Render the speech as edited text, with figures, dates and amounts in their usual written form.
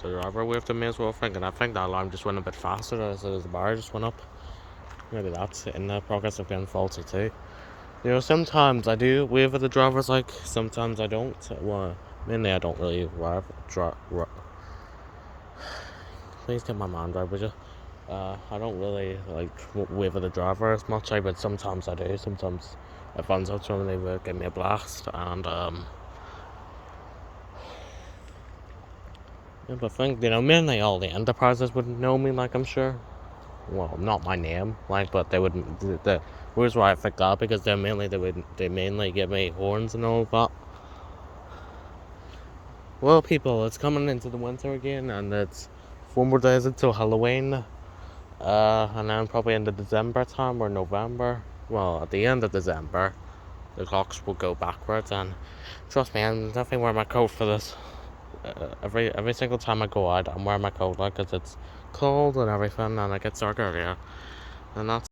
the driver waved to me as well, Frank, and I think that alarm just went a bit faster as the bar just went up. Maybe that's in the progress of being faulty too. You know, sometimes I do wave at the drivers, like, sometimes I don't. Well, mainly I don't really please get my man drive, would you? I don't really, like, wave at the driver as much, but sometimes I do. Sometimes if one's out to them, they will give me a blast, and, yeah, but I think, you know, mainly all the enterprises would know me, like, I'm sure. Well, not my name, like, but they wouldn't. The where's why I think that, because they mainly give me horns and all that. Well, people, it's coming into the winter again, and it's 4 more days until Halloween. And then probably into December time or November. Well, at the end of December, the clocks will go backwards, and trust me, I'm definitely wearing my coat for this. Every single time I go out, I'm wearing my coat, like, because it's cold and everything, and it gets dark earlier, and that's